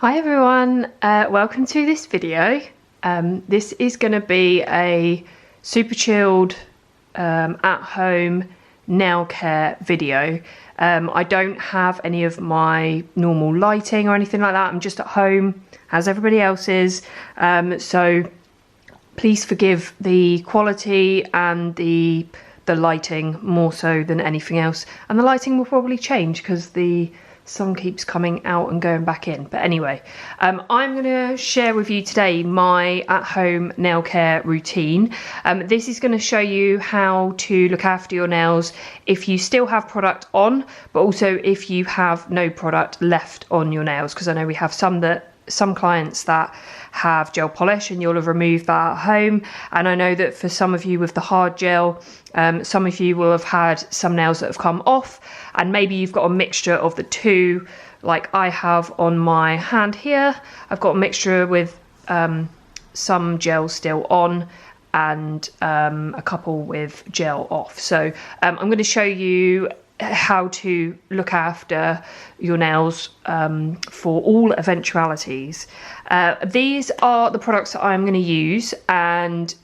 Hi everyone, welcome to this video. This is going to be a super chilled at home nail care video. I don't have any of my normal lighting or anything like that. I'm just at home as everybody else is, so please forgive the quality and the lighting more so than anything else, and the lighting will probably change because the sun keeps coming out and going back in. But anyway, I'm going to share with you today my at-home nail care routine. This is going to show you how to look after your nails if you still have product on, but also if you have no product left on your nails, because I know we have some clients that have gel polish and you'll have removed that at home, and I know that for some of you with the hard gel, some of you will have had some nails that have come off, and maybe you've got a mixture of the two, like I have on my hand here. I've got a mixture with some gel still on and a couple with gel off. So I'm going to show you how to look after your nails for all eventualities. These are the products that I'm going to use, and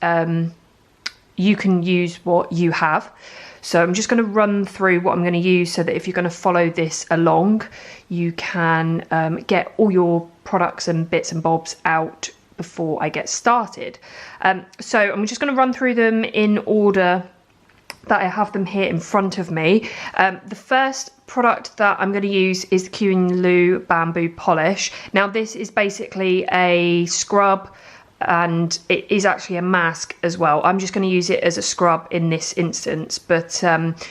you can use what you have. So I'm just going to run through what I'm going to use so that if you're going to follow this along, you can get all your products and bits and bobs out before I get started. So I'm just going to run through them in order that I have them here in front of me. The first product that I'm going to use is the Cuticle Bamboo Polish. Now this is basically a scrub, and it is actually a mask as well. I'm just going to use it as a scrub in this instance, but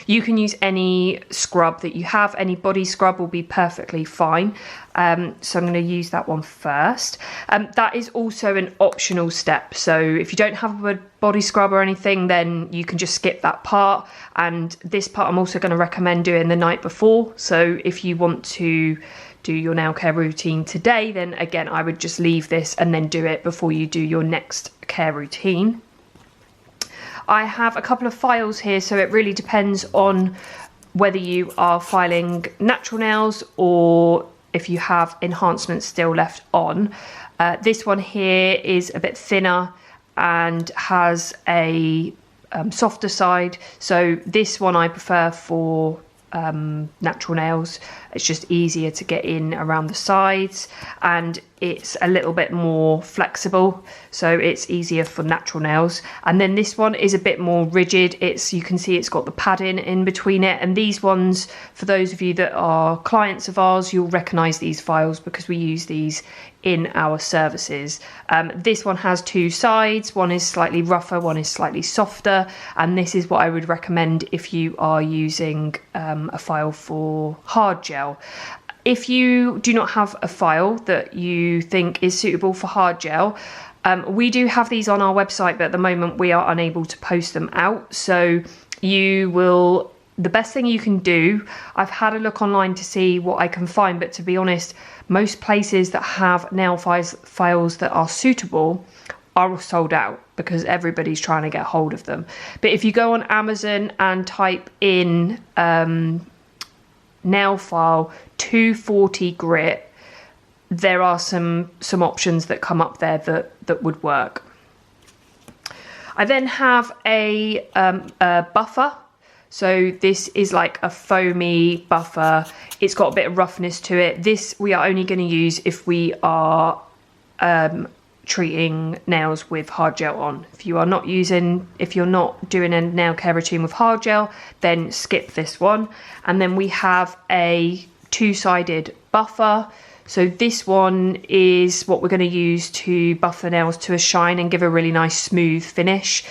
you can use any scrub that you have. Any body scrub will be perfectly fine. So I'm going to use that one first. That is also an optional step, so if you don't have a body scrub or anything, then you can just skip that part, and this part I'm also going to recommend doing the night before. So if you want to do your nail care routine today, then again I would just leave this and then do it before you do your next care routine. I have a couple of files here, so it really depends on whether you are filing natural nails or if you have enhancements still left on. This one here is a bit thinner and has a softer side, so this one I prefer for natural nails. It's just easier to get in around the sides, and it's a little bit more flexible, so it's easier for natural nails. And then this one is a bit more rigid. You can see it's got the padding in between it, and these ones, for those of you that are clients of ours, you'll recognize these files because we use these in our services. This one has two sides. One is slightly rougher, one is slightly softer, and this is what I would recommend if you are using a file for hard gel. If you do not have a file that you think is suitable for hard gel, we do have these on our website, but at the moment we are unable to post them out. So the best thing you can do, I've had a look online to see what I can find, but to be honest, most places that have nail files that are suitable are sold out because everybody's trying to get hold of them. But if you go on Amazon and type in nail file 240 grit, there are some options that come up there that would work. I then have a buffer. So this is like a foamy buffer. It's got a bit of roughness to it. This we are only going to use if we are treating nails with hard gel on. If you're not doing a nail care routine with hard gel, then skip this one. And then we have a two-sided buffer. So this one is what we're going to use to buff the nails to a shine and give a really nice smooth finish.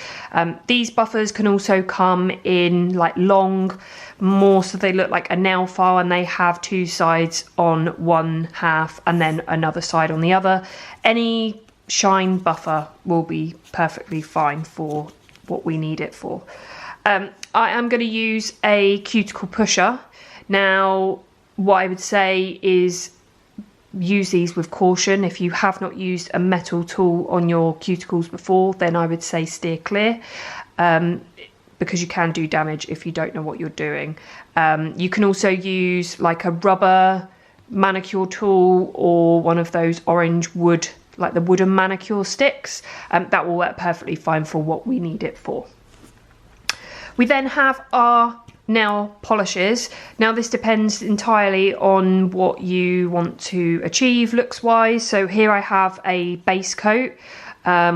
These buffers can also come in like long, more so they look like a nail file, and they have two sides on one half and then another side on the other. Any shine buffer will be perfectly fine for what we need it for. I am going to use a cuticle pusher. Now, what I would say is use these with caution. If you have not used a metal tool on your cuticles before, then I would say steer clear, because you can do damage if you don't know what you're doing. You can also use like a rubber manicure tool or one of those orange wood, like the wooden manicure sticks, that will work perfectly fine for what we need it for. We then have our nail polishes. Now this depends entirely on what you want to achieve looks wise. So here I have a base coat,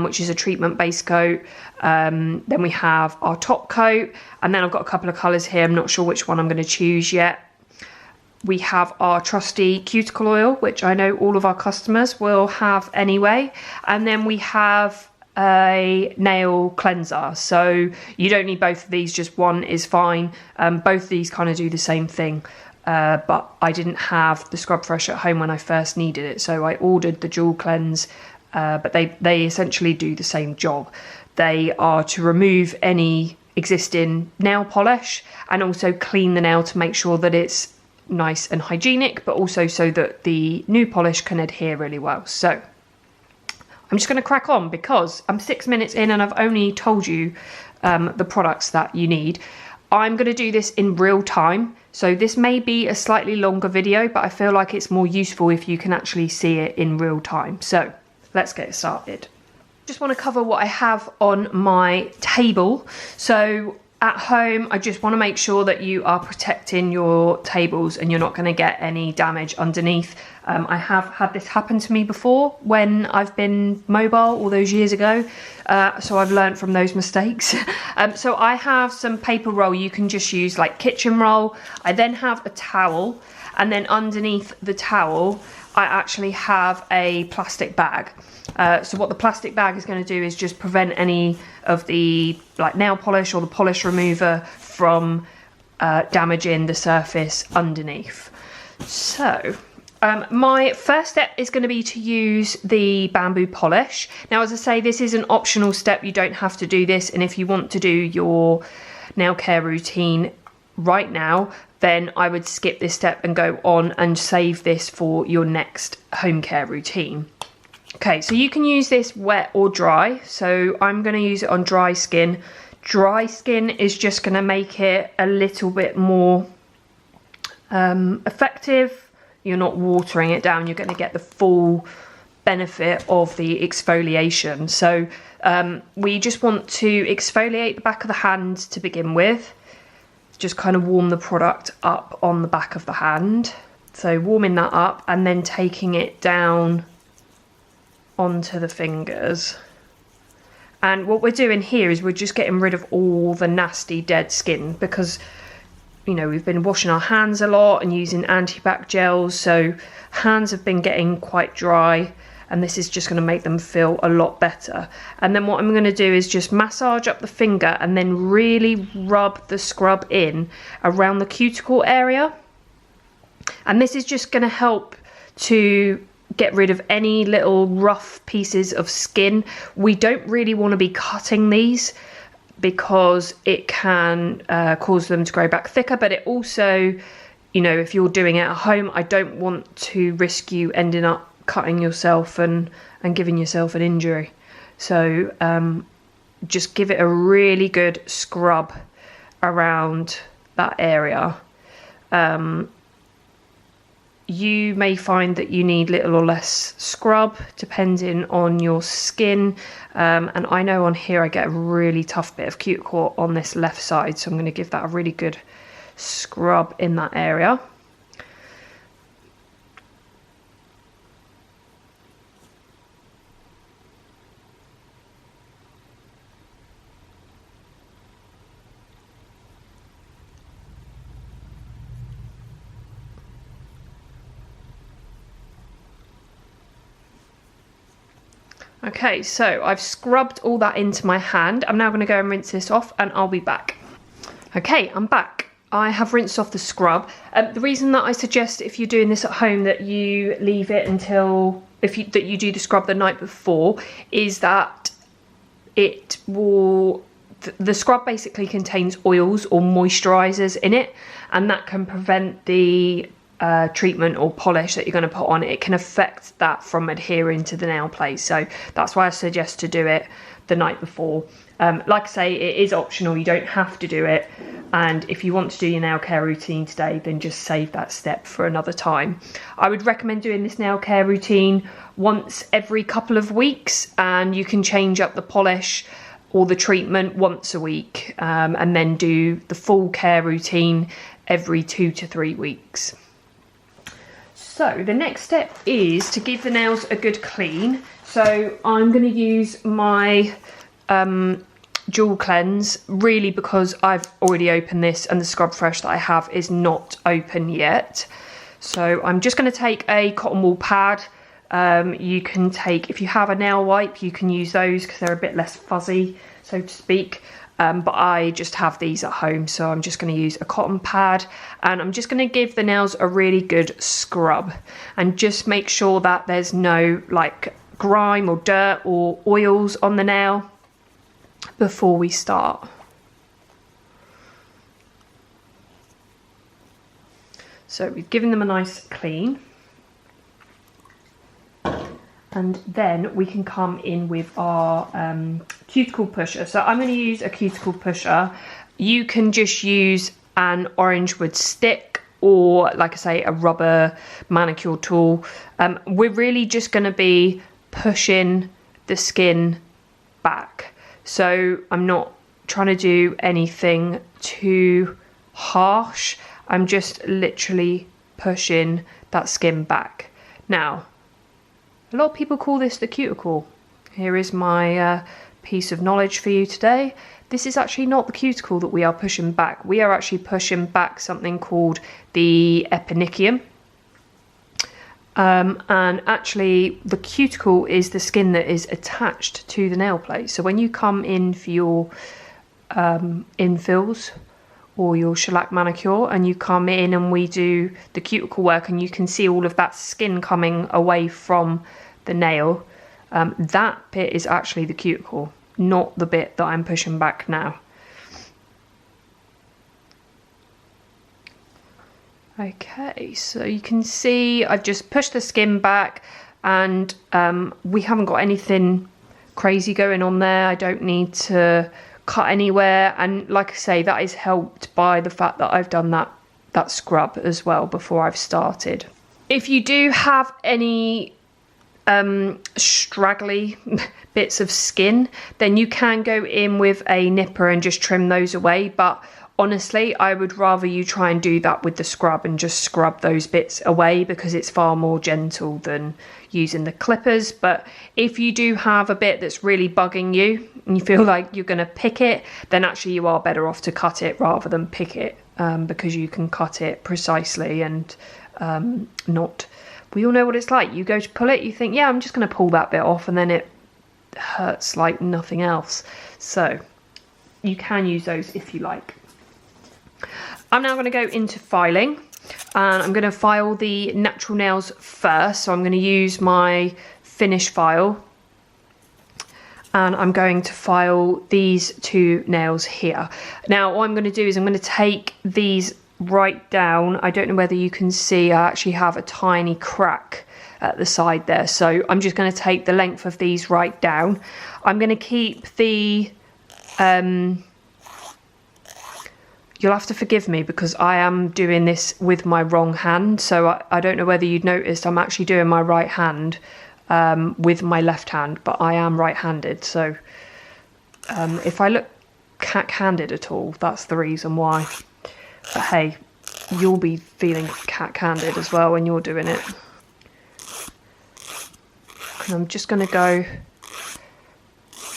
which is a treatment base coat. Then we have our top coat, and then I've got a couple of colours here. I'm not sure which one I'm going to choose yet. We have our trusty cuticle oil, which I know all of our customers will have anyway. And then we have a nail cleanser. So you don't need both of these, just one is fine. Both of these kind of do the same thing. But I didn't have the Scrub Fresh at home when I first needed it. So I ordered the Dual Cleanse, but they essentially do the same job. They are to remove any existing nail polish and also clean the nail to make sure that it's nice and hygienic, but also so that the new polish can adhere really well. So I'm just going to crack on because I'm 6 minutes in and I've only told you the products that you need. I'm going to do this in real time, so this may be a slightly longer video, but I feel like it's more useful if you can actually see it in real time. So let's get started. Just want to cover what I have on my table. So at home, I just want to make sure that you are protecting your tables and you're not going to get any damage underneath. I have had this happen to me before when I've been mobile all those years ago, so I've learned from those mistakes. So I have some paper roll. You can just use like kitchen roll. I then have a towel, and then underneath the towel I actually have a plastic bag. So what the plastic bag is going to do is just prevent any of the like nail polish or the polish remover from damaging the surface underneath. So my first step is going to be to use the bamboo polish. Now, as I say, this is an optional step. You don't have to do this, and if you want to do your nail care routine right now, then I would skip this step and go on and save this for your next home care routine. Okay, so you can use this wet or dry. So I'm going to use it on dry skin. Dry skin is just going to make it a little bit more effective. You're not watering it down. You're going to get the full benefit of the exfoliation. So we just want to exfoliate the back of the hand to begin with. Just kind of warm the product up on the back of the hand. So warming that up and then taking it down onto the fingers. And what we're doing here is we're just getting rid of all the nasty dead skin, because you know, we've been washing our hands a lot and using anti-bac gels, so hands have been getting quite dry, and this is just going to make them feel a lot better. And then what I'm going to do is just massage up the finger and then really rub the scrub in around the cuticle area. And this is just going to help to get rid of any little rough pieces of skin. We don't really want to be cutting these because it can cause them to grow back thicker, but it also, you know, if you're doing it at home, I don't want to risk you ending up cutting yourself and giving yourself an injury. So just give it a really good scrub around that area. You may find that you need little or less scrub depending on your skin, and I know on here I get a really tough bit of cuticle on this left side, so I'm going to give that a really good scrub in that area. Okay, so I've scrubbed all that into my hand. I'm now going to go and rinse this off and I'll be back. Okay, I'm back. I have rinsed off the scrub. The reason that I suggest if you're doing this at home that you leave it until, that you do the scrub the night before, is that it will, the scrub basically contains oils or moisturizers in it, and that can prevent the treatment or polish that you're going to put on it. It can affect that from adhering to the nail plate, so that's why I suggest to do it the night before. Like I say, it is optional, you don't have to do it. And if you want to do your nail care routine today, then just save that step for another time. I would recommend doing this nail care routine once every couple of weeks, and you can change up the polish or the treatment once a week, and then do the full care routine every 2 to 3 weeks. So the next step is to give the nails a good clean. So I'm going to use my dual cleanse, really, because I've already opened this and the Scrub Fresh that I have is not open yet. So I'm just going to take a cotton wool pad. You can take, if you have a nail wipe, you can use those because they're a bit less fuzzy, so to speak. But I just have these at home, so I'm just going to use a cotton pad, and I'm just going to give the nails a really good scrub and just make sure that there's no like grime or dirt or oils on the nail before we start. So we've given them a nice clean, and then we can come in with our cuticle pusher. So I'm going to use a cuticle pusher. You can just use an orange wood stick, or like I say, a rubber manicure tool. We're really just going to be pushing the skin back. So I'm not trying to do anything too harsh. I'm just literally pushing that skin back. Now, a lot of people call this the cuticle. Here is my piece of knowledge for you today. This is actually not the cuticle that we are pushing back. We are actually pushing back something called the eponychium. And actually the cuticle is the skin that is attached to the nail plate. So when you come in for your infills or your shellac manicure, and you come in and we do the cuticle work, and you can see all of that skin coming away from the nail, that bit is actually the cuticle, not the bit that I'm pushing back now. Okay, so you can see I've just pushed the skin back, and we haven't got anything crazy going on there. I don't need to cut anywhere, and like I say, that is helped by the fact that I've done that scrub as well before I've started. If you do have any straggly bits of skin, then you can go in with a nipper and just trim those away, but honestly, I would rather you try and do that with the scrub and just scrub those bits away, because it's far more gentle than using the clippers. But if you do have a bit that's really bugging you and you feel like you're going to pick it, then actually you are better off to cut it rather than pick it, because you can cut it precisely and not... We all know what it's like. You go to pull it, you think, yeah, I'm just going to pull that bit off, and then it hurts like nothing else. So you can use those if you like. I'm now going to go into filing, and I'm going to file the natural nails first. So I'm going to use my finish file, and I'm going to file these two nails here. Now what I'm going to do is I'm going to take these right down. I don't know whether you can see, I actually have a tiny crack at the side there, so I'm just going to take the length of these right down. I'm going to keep the you'll have to forgive me because I am doing this with my wrong hand, so I don't know whether you'd noticed I'm actually doing my right hand with my left hand, but I am right-handed, so if I look cack-handed at all, that's the reason why. But hey, you'll be feeling cack-handed as well when you're doing it. And I'm just going to go,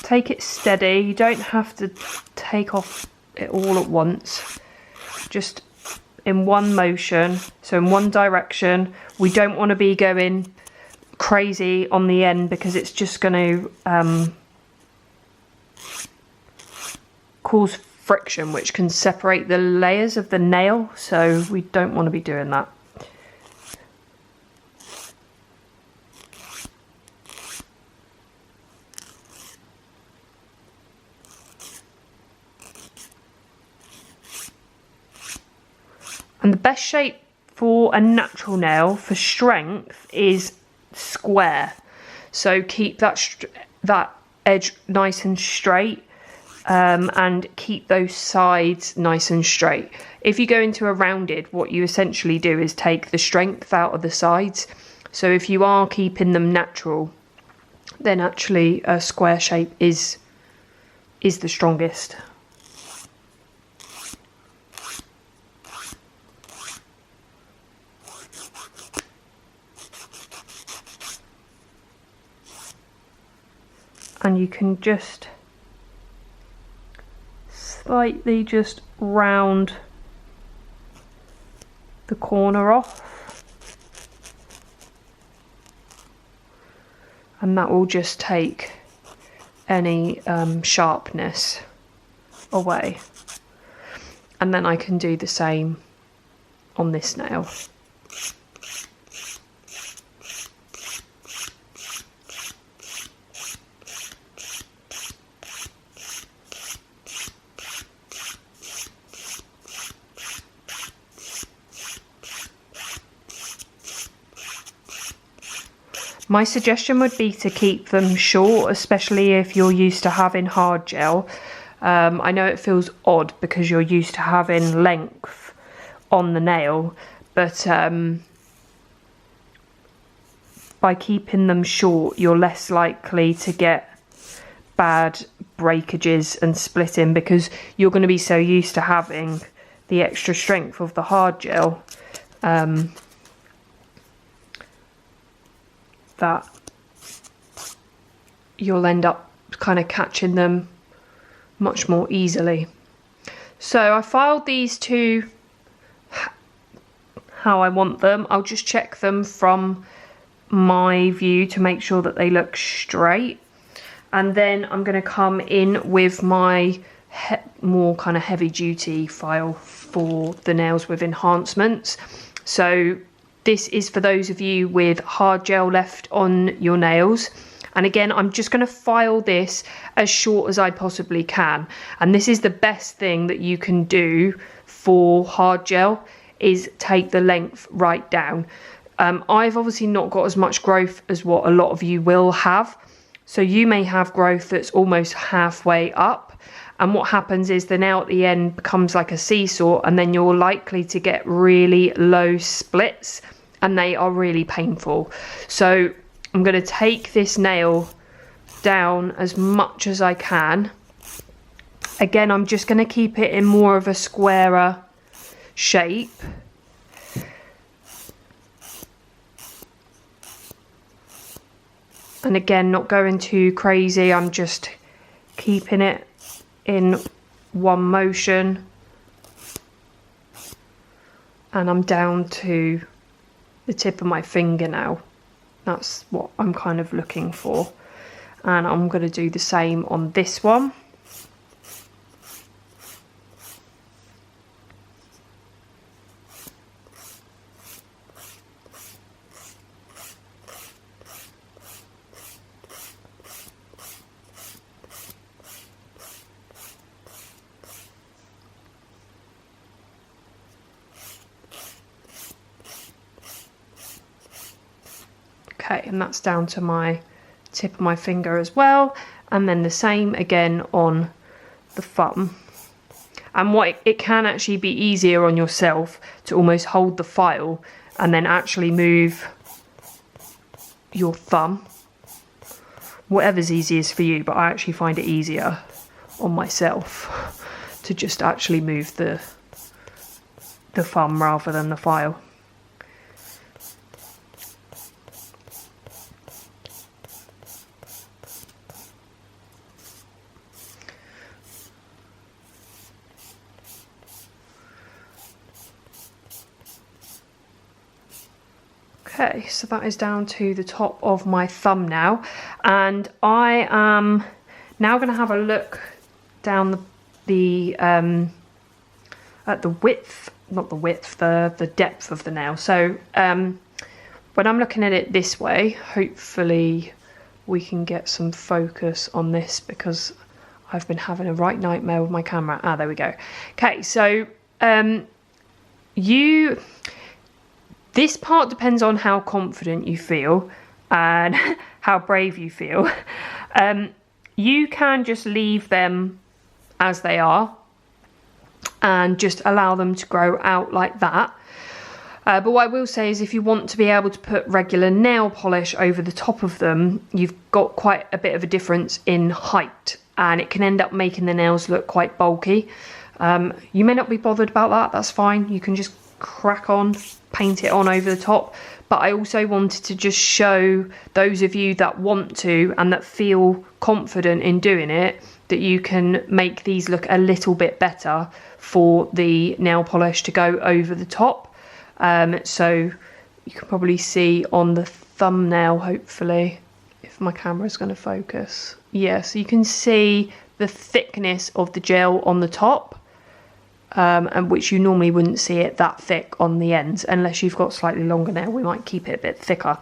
take it steady. You don't have to take off it all at once, just in one motion, so in one direction. We don't want to be going crazy on the end, because it's just going to cause friction, which can separate the layers of the nail, so we don't want to be doing that. And the best shape for a natural nail for strength is square. So keep that edge nice and straight, and keep those sides nice and straight. If you go into a rounded, what you essentially do is take the strength out of the sides. So if you are keeping them natural, then actually a square shape is the strongest. And you can just slightly just round the corner off, and that will just take any sharpness away. And then I can do the same on this nail. My suggestion would be to keep them short, especially if you're used to having hard gel. I know it feels odd because you're used to having length on the nail, but by keeping them short, you're less likely to get bad breakages and splitting, because you're going to be so used to having the extra strength of the hard gel. That you'll end up kind of catching them much more easily. So I filed these two how I want them. I'll just check them from my view to make sure that they look straight, and then I'm going to come in with my more kind of heavy duty file for the nails with enhancements. So this is for those of you with hard gel left on your nails. And again, I'm just going to file this as short as I possibly can. And this is the best thing that you can do for hard gel, is take the length right down. I've obviously not got as much growth as what a lot of you will have. So you may have growth that's almost halfway up. And what happens is the nail at the end becomes like a seesaw, and then you're likely to get really low splits, and they are really painful. So I'm going to take this nail down as much as I can. Again, I'm just going to keep it in more of a squarer shape. And again, not going too crazy, I'm just keeping it in one motion. And I'm down to the tip of my finger now. That's what I'm kind of looking for. And I'm going to do the same on this one. Okay, and that's down to my tip of my finger as well, and then the same again on the thumb. And what it can actually be easier on yourself to almost hold the file and then actually move your thumb, whatever's easiest for you, but I actually find it easier on myself to just actually move the thumb rather than the file. Okay, so that is down to the top of my thumb now, and I am now going to have a look down at the width, not the width, the depth of the nail. So when I'm looking at it this way, hopefully we can get some focus on this, because I've been having a right nightmare with my camera. Ah, there we go. Okay, so this part depends on how confident you feel and how brave you feel. You can just leave them as they are and just allow them to grow out like that. But what I will say is if you want to be able to put regular nail polish over the top of them, you've got quite a bit of a difference in height, and it can end up making the nails look quite bulky. You may not be bothered about that, that's fine. You can just crack on, paint it on over the top. But I also wanted to just show those of you that want to and that feel confident in doing it, that you can make these look a little bit better for the nail polish to go over the top. So you can probably see on the thumbnail, hopefully, if my camera's going to focus. Yeah, so you can see the thickness of the gel on the top, and which you normally wouldn't see it that thick on the ends unless you've got slightly longer nail. We might keep it a bit thicker.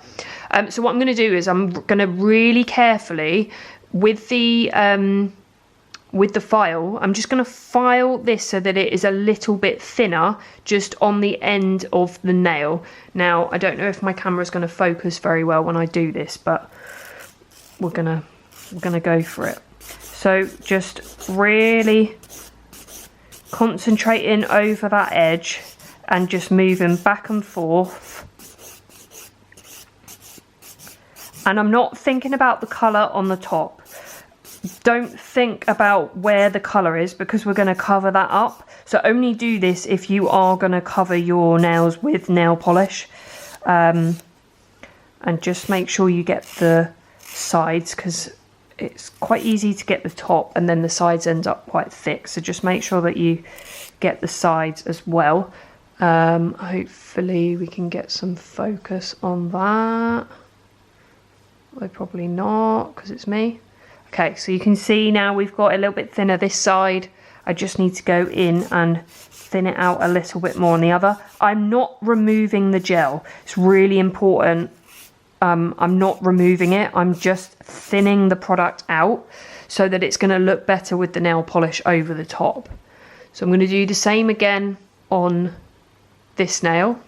So what I'm going to do is I'm going to really carefully with the file, I'm just going to file this so that it is a little bit thinner just on the end of the nail. Now, I don't know if my camera is going to focus very well when I do this, but we're gonna go for it. So just really concentrating over that edge and just moving back and forth. And I'm not thinking about the colour on the top. Don't think about where the colour is because we're going to cover that up. So only do this if you are going to cover your nails with nail polish. And just make sure you get the sides, because it's quite easy to get the top and then the sides end up quite thick. So just make sure that you get the sides as well. Hopefully we can get some focus on that. Well, probably not because it's me. Okay, so you can see now we've got a little bit thinner this side. I just need to go in and thin it out a little bit more on the other. I'm not removing the gel. It's really important. I'm not removing it. I'm just thinning the product out so that it's going to look better with the nail polish over the top. So I'm going to do the same again on this nail.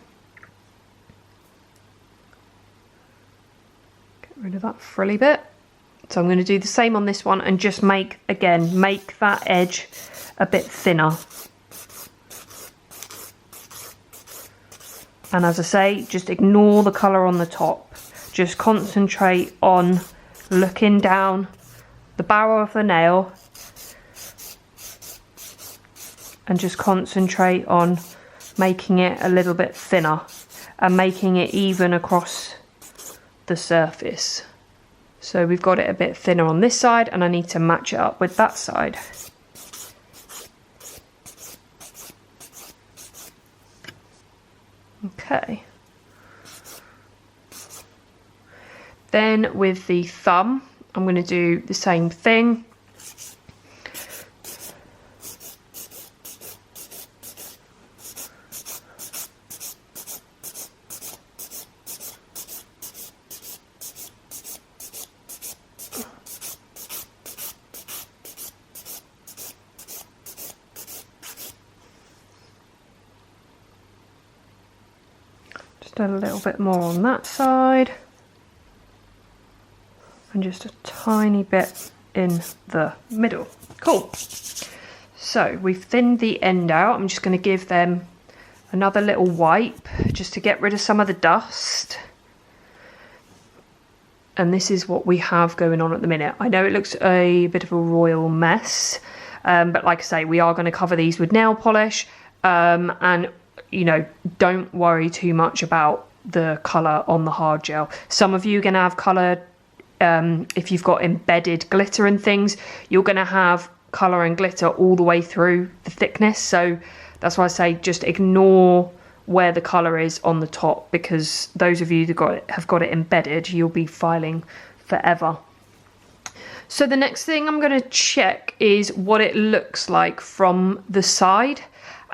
Get rid of that frilly bit. So I'm going to do the same on this one and just make that edge a bit thinner. And as I say, just ignore the colour on the top. Just concentrate on looking down the barrel of the nail and just concentrate on making it a little bit thinner and making it even across the surface. So we've got it a bit thinner on this side and I need to match it up with that side. Okay. Then with the thumb, I'm going to do the same thing. Just a little bit more on that side. And just a tiny bit in the middle. Cool. So we've thinned the end out. I'm just going to give them another little wipe just to get rid of some of the dust. And this is what we have going on at the minute. I know it looks a bit of a royal mess, but like I say, we are going to cover these with nail polish. And you know, don't worry too much about the colour on the hard gel. Some of you are going to have colour. If you've got embedded glitter and things, you're going to have colour and glitter all the way through the thickness. So that's why I say just ignore where the colour is on the top, because those of you that have got it embedded, you'll be filing forever. So the next thing I'm going to check is what it looks like from the side.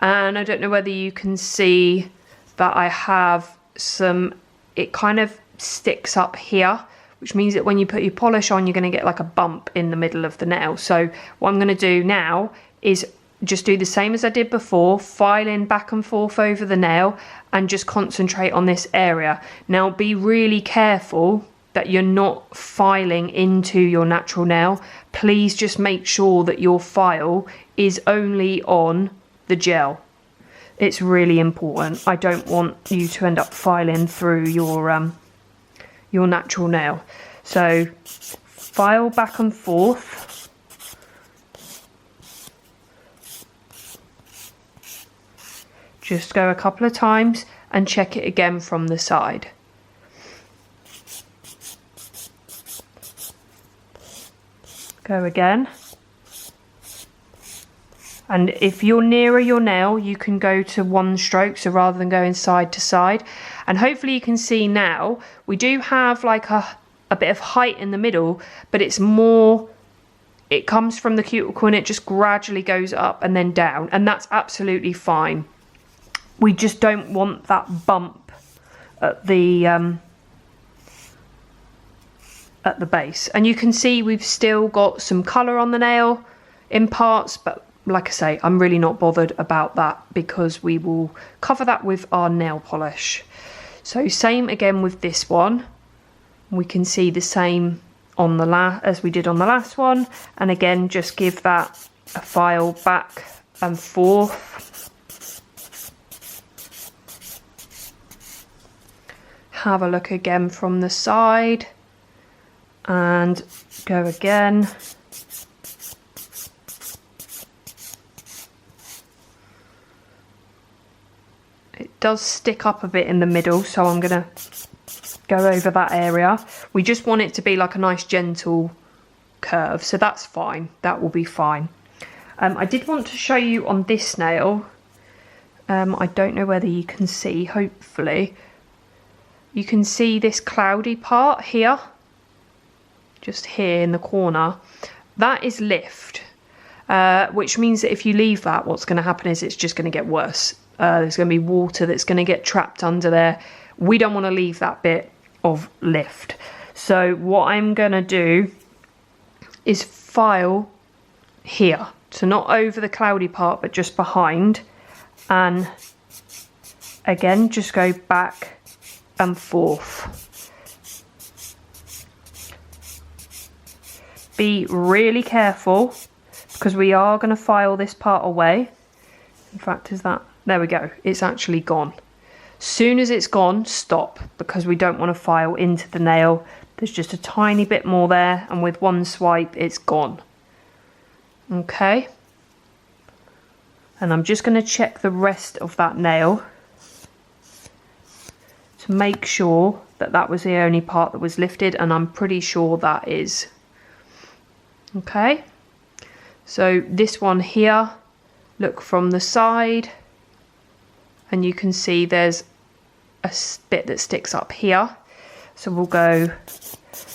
And I don't know whether you can see that I have some, it kind of sticks up here, which means that when you put your polish on, you're going to get like a bump in the middle of the nail. So what I'm going to do now is just do the same as I did before, filing back and forth over the nail and just concentrate on this area. Now be really careful that you're not filing into your natural nail, please just make sure that your file is only on the gel. It's really important. I don't want you to end up filing through your natural nail. So file back and forth. Just go a couple of times and check it again from the side. Go again. And if you're nearer your nail, you can go to one stroke, so rather than going side to side. And hopefully you can see now, we do have like a bit of height in the middle, but it's more, it comes from the cuticle and it just gradually goes up and then down, and that's absolutely fine. We just don't want that bump at the base. And you can see we've still got some colour on the nail in parts, but like I say, I'm really not bothered about that because we will cover that with our nail polish. So same again with this one. We can see the same on the as we did on the last one, and again just give that a file back and forth. Have a look again from the side and go again. It does stick up a bit in the middle, so I'm gonna go over that area. We just want it to be like a nice gentle curve, so that's fine, that will be fine. I did want to show you on this nail, I don't know whether you can see, hopefully you can see this cloudy part here, just here in the corner. That is lift, which means that if you leave that, what's going to happen is it's just going to get worse. There's going to be water that's going to get trapped under there. We don't want to leave that bit of lift. So what I'm going to do is file here. So not over the cloudy part, but just behind. And again, just go back and forth. Be really careful because we are going to file this part away. In fact, is that, there we go, it's actually gone. Soon as it's gone, stop, because we don't want to file into the nail. There's just a tiny bit more there, and with one swipe it's gone. Okay, and I'm just going to check the rest of that nail to make sure that that was the only part that was lifted, and I'm pretty sure that is. Okay, so this one here, look from the side and you can see there's a bit that sticks up here, so we'll go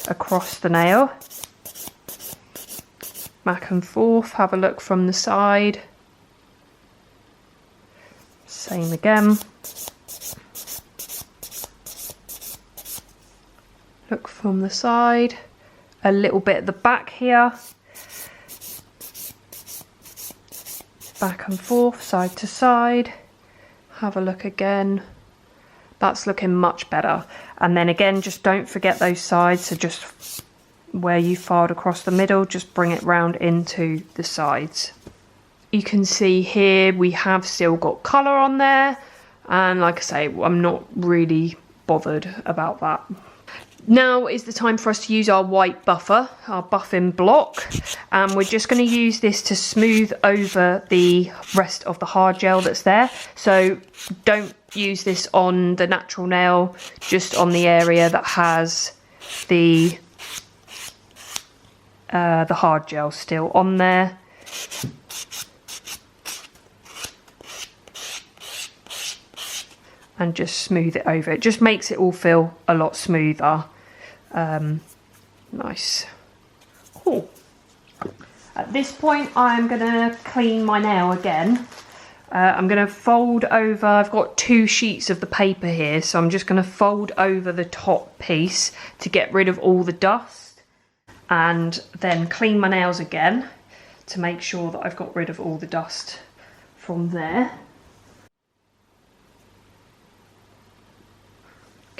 across the nail, back and forth, have a look from the side, same again, look from the side, a little bit at the back here, back and forth, side to side, have a look again. That's looking much better. And then again, just don't forget those sides, so just where you filed across the middle, just bring it round into the sides. You can see here we have still got colour on there, and like I say, I'm not really bothered about that. Now is the time for us to use our white buffer, our buffing block, and we're just going to use this to smooth over the rest of the hard gel that's there. So don't use this on the natural nail, just on the area that has the hard gel still on there. And just smooth it over. It just makes it all feel a lot smoother. Nice. Cool. At this point, I'm going to clean my nail again. I'm going to fold over, I've got 2 sheets of the paper here, so I'm just going to fold over the top piece to get rid of all the dust, and then clean my nails again to make sure that I've got rid of all the dust from there.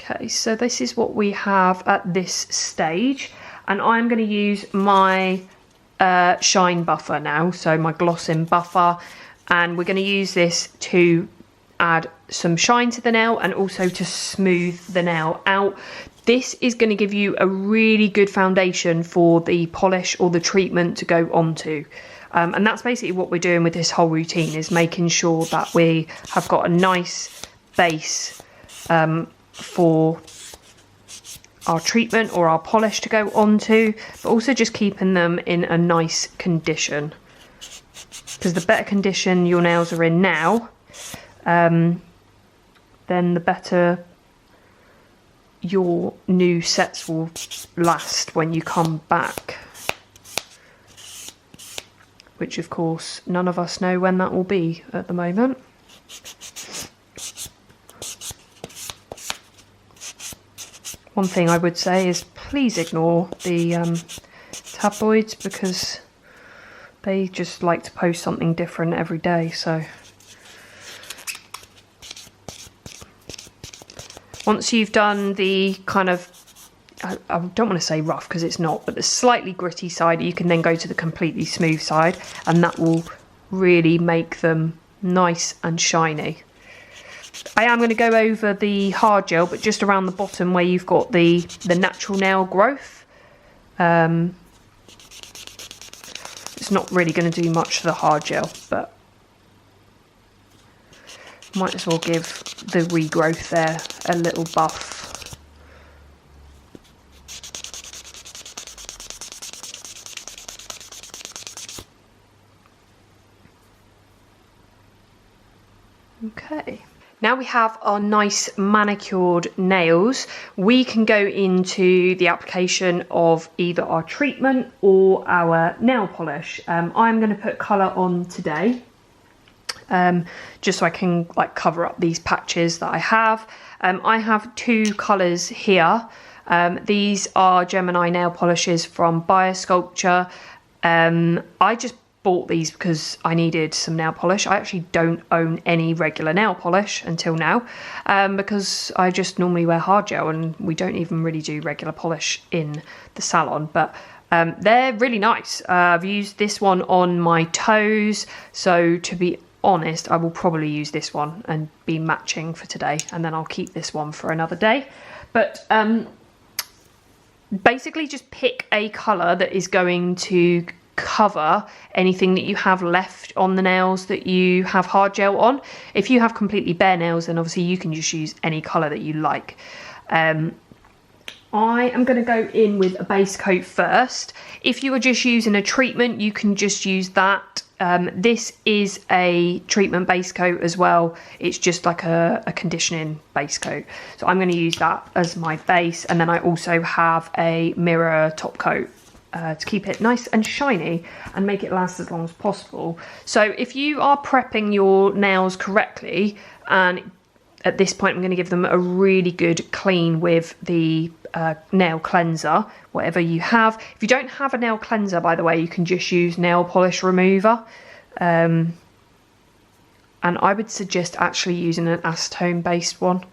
Okay, so this is what we have at this stage, and I'm going to use my shine buffer now, so my glossing buffer, and we're going to use this to add some shine to the nail and also to smooth the nail out. This is going to give you a really good foundation for the polish or the treatment to go onto. And that's basically what we're doing with this whole routine, is making sure that we have got a nice base for our treatment or our polish to go onto, but also just keeping them in a nice condition. Because the better condition your nails are in now, then the better your new sets will last when you come back. Which of course none of us know when that will be at the moment. One thing I would say is please ignore the tabloids, because they just like to post something different every day. So once you've done the kind of, I don't want to say rough because it's not, but the slightly gritty side, you can then go to the completely smooth side, and that will really make them nice and shiny. I am going to go over the hard gel, but just around the bottom where you've got the natural nail growth. It's not really going to do much to the hard gel, but might as well give the regrowth there a little buff. Okay. Now we have our nice manicured nails, we can go into the application of either our treatment or our nail polish. I'm going to put colour on today, just so I can like cover up these patches that I have. I have two colours here. These are Gemini nail polishes from Biosculpture. I just bought these because I needed some nail polish. I actually don't own any regular nail polish until now, because I just normally wear hard gel, and we don't even really do regular polish in the salon. But they're really nice. I've used this one on my toes, so to be honest, I will probably use this one and be matching for today, and then I'll keep this one for another day. But basically just pick a colour that is going to cover anything that you have left on the nails that you have hard gel on. If you have completely bare nails, then obviously you can just use any colour that you like. I am going to go in with a base coat first. If you are just using a treatment, you can just use that. This is a treatment base coat as well. It's just like a conditioning base coat. So I'm going to use that as my base, and then I also have a mirror top coat to keep it nice and shiny and make it last as long as possible. So if you are prepping your nails correctly, and at this point I'm going to give them a really good clean with the nail cleanser, whatever you have. If you don't have a nail cleanser, by the way, you can just use nail polish remover, and I would suggest actually using an acetone based one.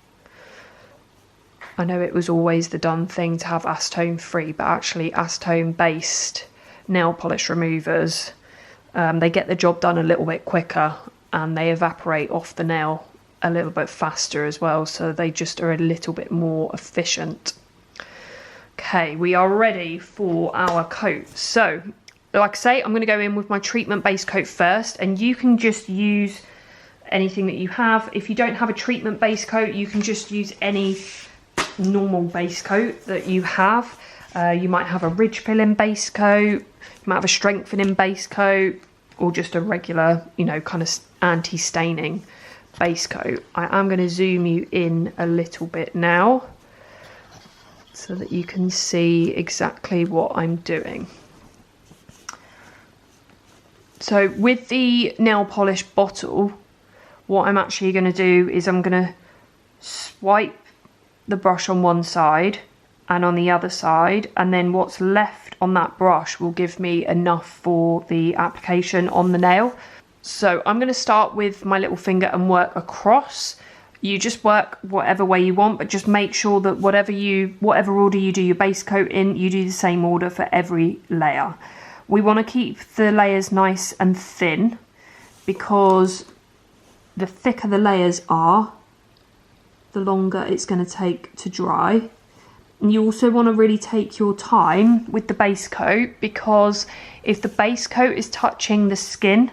I know it was always the done thing to have acetone free, but actually acetone based nail polish removers, they get the job done a little bit quicker, and they evaporate off the nail a little bit faster as well, so they just are a little bit more efficient. Okay, we are ready for our coat. So like I say, I'm going to go in with my treatment base coat first, and you can just use anything that you have. If you don't have a treatment base coat, you can just use any normal base coat that you have. You might have a ridge filling base coat, you might have a strengthening base coat, or just a regular, you know, kind of anti-staining base coat. I am going to zoom you in a little bit now so that you can see exactly what I'm doing. So with the nail polish bottle, what I'm actually going to do is I'm going to swipe the brush on one side and on the other side, and then what's left on that brush will give me enough for the application on the nail. So I'm going to start with my little finger and work across. You just work whatever way you want, but just make sure that whatever order you do your base coat in, you do the same order for every layer. We want to keep the layers nice and thin, because the thicker the layers are, the longer it's going to take to dry. And you also want to really take your time with the base coat, because if the base coat is touching the skin,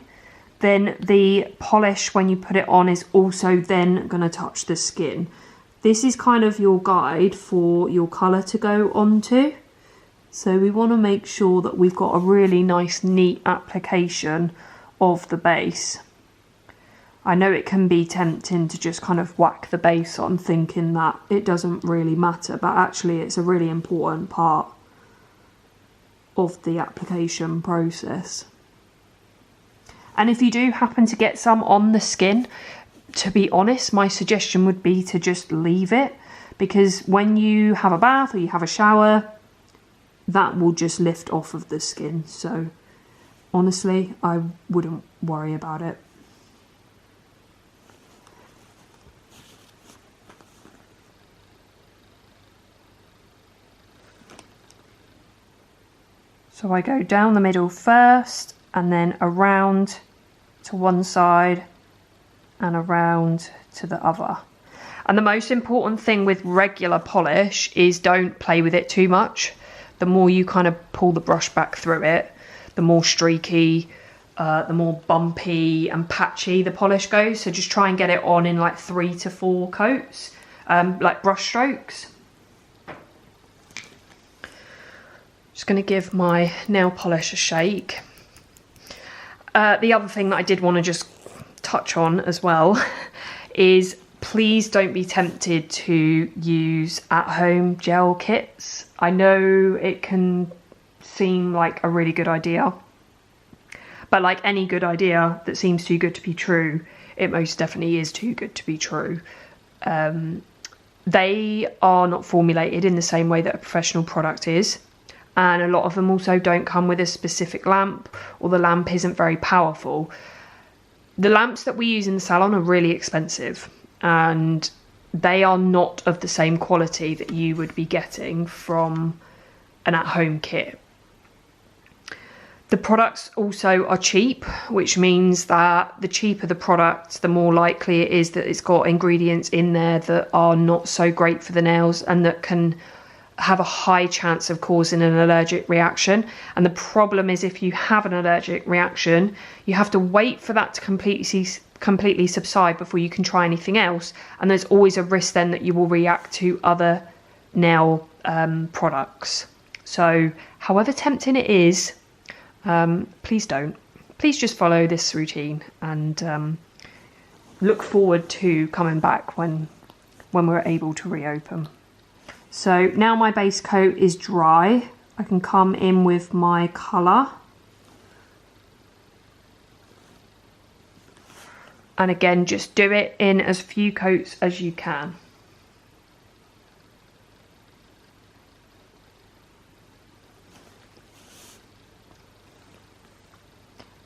then the polish when you put it on is also then going to touch the skin. This is kind of your guide for your colour to go onto. So we want to make sure that we've got a really nice neat application of the base. I know it can be tempting to just kind of whack the base on thinking that it doesn't really matter, but actually it's a really important part of the application process. And if you do happen to get some on the skin, to be honest, my suggestion would be to just leave it, because when you have a bath or you have a shower, that will just lift off of the skin. So honestly, I wouldn't worry about it. So I go down the middle first, and then around to one side and around to the other. And the most important thing with regular polish is don't play with it too much. The more you kind of pull the brush back through it, the more streaky, the more bumpy and patchy the polish goes. So just try and get it on in like 3 to 4 coats, like brush strokes. Just going to give my nail polish a shake. The other thing that I did want to just touch on as well is please don't be tempted to use at-home gel kits. I know it can seem like a really good idea, but like any good idea that seems too good to be true, it most definitely is too good to be true. They are not formulated in the same way that a professional product is. And a lot of them also don't come with a specific lamp, or the lamp isn't very powerful. The lamps that we use in the salon are really expensive, and they are not of the same quality that you would be getting from an at-home kit. The products also are cheap, which means that the cheaper the product, the more likely it is that it's got ingredients in there that are not so great for the nails and that can have a high chance of causing an allergic reaction. And the problem is, if you have an allergic reaction, you have to wait for that to completely subside before you can try anything else, and there's always a risk then that you will react to other nail products. So however tempting it is, please don't. Please just follow this routine and look forward to coming back when we're able to reopen. So now my base coat is dry, I can come in with my colour. And again, just do it in as few coats as you can.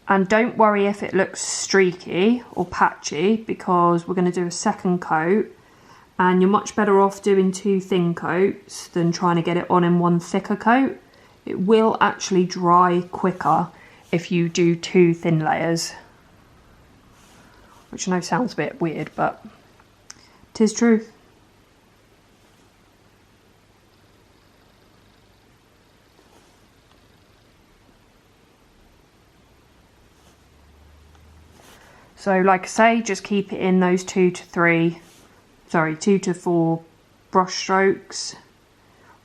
And don't worry if it looks streaky or patchy, because we're going to do a second coat. And you're much better off doing 2 thin coats than trying to get it on in 1 thicker coat. It will actually dry quicker if you do 2 thin layers. Which I know sounds a bit weird, but it is true. So like I say, just keep it in those 2 to 4 brush strokes.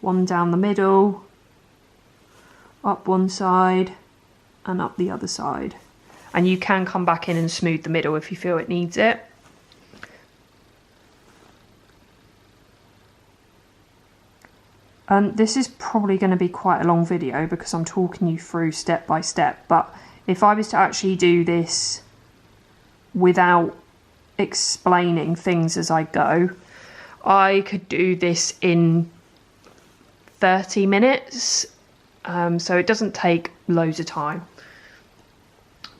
1 down the middle, up one side and up the other side. And you can come back in and smooth the middle if you feel it needs it. This is probably going to be quite a long video because I'm talking you through step by step, but if I was to actually do this without explaining things as I go, I could do this in 30 minutes, so it doesn't take loads of time.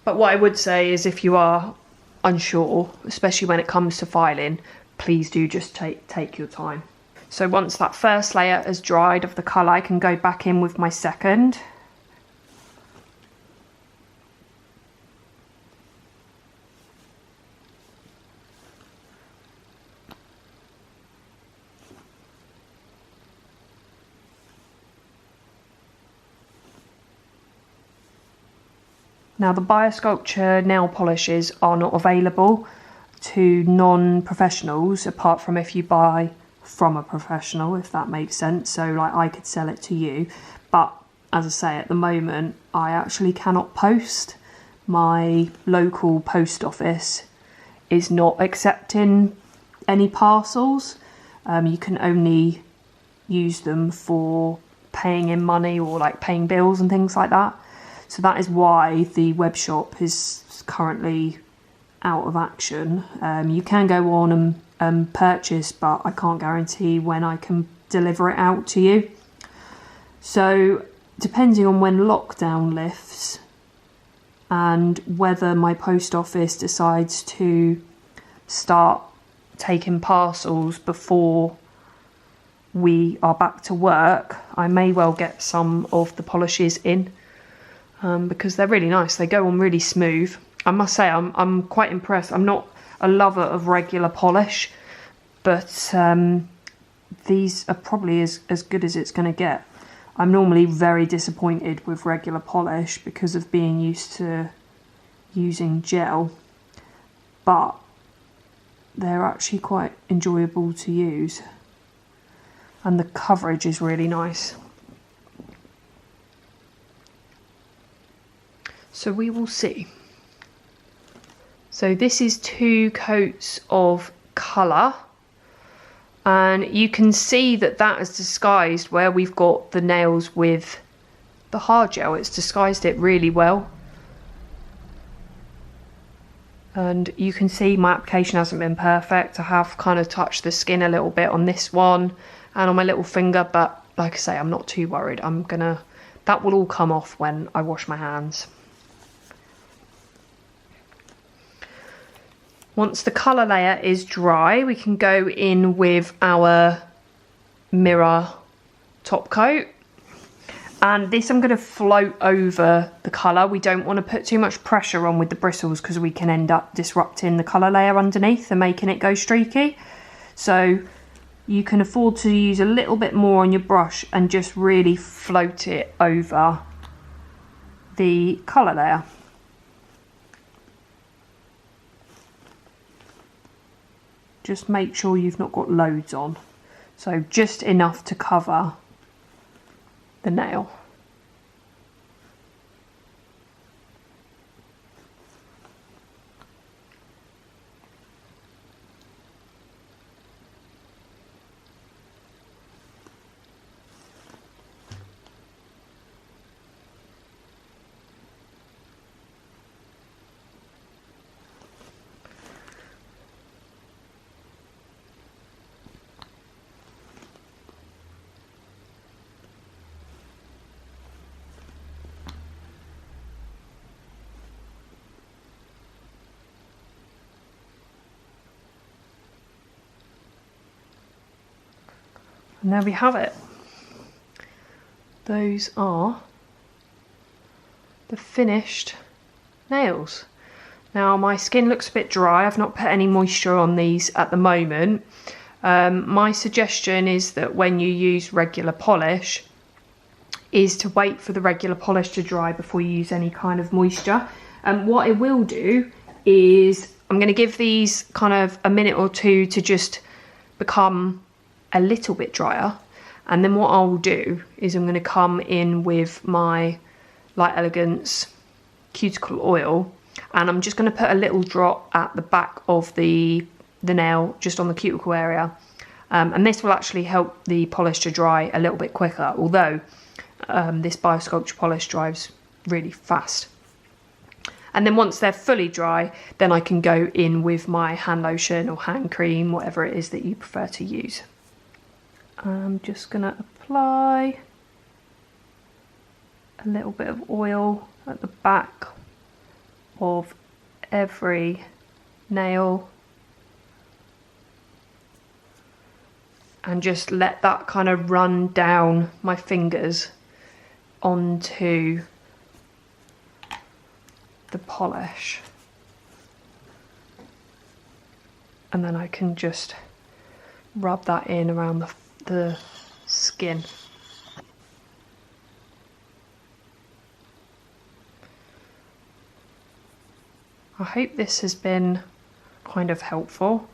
But what I would say is, if you are unsure, especially when it comes to filing, please do just take your time. So once that first layer has dried of the colour, I can go back in with my second. Now the Biosculpture nail polishes are not available to non-professionals, apart from if you buy from a professional, if that makes sense. So like I could sell it to you, but as I say, at the moment I actually cannot post. My local post office is not accepting any parcels. You can only use them for paying in money or like paying bills and things like that. So that is why the web shop is currently out of action. You can go on and purchase, but I can't guarantee when I can deliver it out to you. So depending on when lockdown lifts and whether my post office decides to start taking parcels before we are back to work, I may well get some of the polishes in. Because they're really nice. They go on really smooth. I must say I'm quite impressed. I'm not a lover of regular polish, but these are probably as good as it's going to get. I'm normally very disappointed with regular polish because of being used to using gel, but they're actually quite enjoyable to use, and the coverage is really nice. So we will see. So this is 2 coats of colour, and you can see that that is disguised where we've got the nails with the hard gel. It's disguised it really well, and you can see my application hasn't been perfect. I have kind of touched the skin a little bit on this one and on my little finger, but like I say, I'm not too worried. That will all come off when I wash my hands. Once the colour layer is dry, we can go in with our mirror top coat. And this I'm going to float over the colour. We don't want to put too much pressure on with the bristles because we can end up disrupting the colour layer underneath and making it go streaky. So you can afford to use a little bit more on your brush and just really float it over the colour layer. Just make sure you've not got loads on. So just enough to cover the nail. And there we have it. Those are the finished nails. Now my skin looks a bit dry. I've not put any moisture on these at the moment. My suggestion is that when you use regular polish is to wait for the regular polish to dry before you use any kind of moisture. What I will do is I'm going to give these kind of a minute or two to just become a little bit drier, and then what I'll do is I'm going to come in with my Light Elegance cuticle oil, and I'm just going to put a little drop at the back of the nail, just on the cuticle area, and this will actually help the polish to dry a little bit quicker, although this Biosculpture polish dries really fast. And then once they're fully dry, then I can go in with my hand lotion or hand cream, whatever it is that you prefer to use. I'm just going to apply a little bit of oil at the back of every nail. and just let that kind of run down my fingers onto the polish. And then I can just rub that in around the skin. I hope this has been kind of helpful.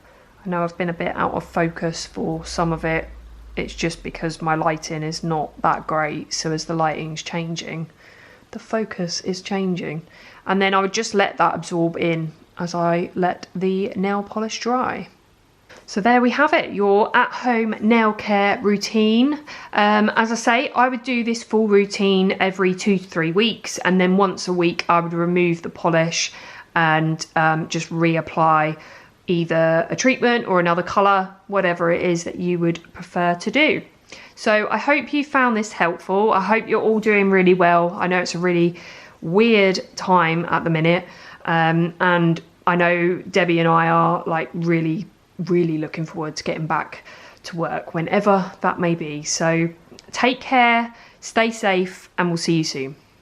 I know I've been a bit out of focus for some of it. It's just because my lighting is not that great, so as the lighting's changing, the focus is changing. And then I would just let that absorb in as I let the nail polish dry. So there we have it, your at-home nail care routine. As I say, I would do this full routine every 2 to 3 weeks, and then once a week I would remove the polish and just reapply either a treatment or another colour, whatever it is that you would prefer to do. So I hope you found this helpful. I hope you're all doing really well. I know it's a really weird time at the minute, and I know Debbie and I are like really looking forward to getting back to work whenever that may be. So take care, stay safe, and we'll see you soon.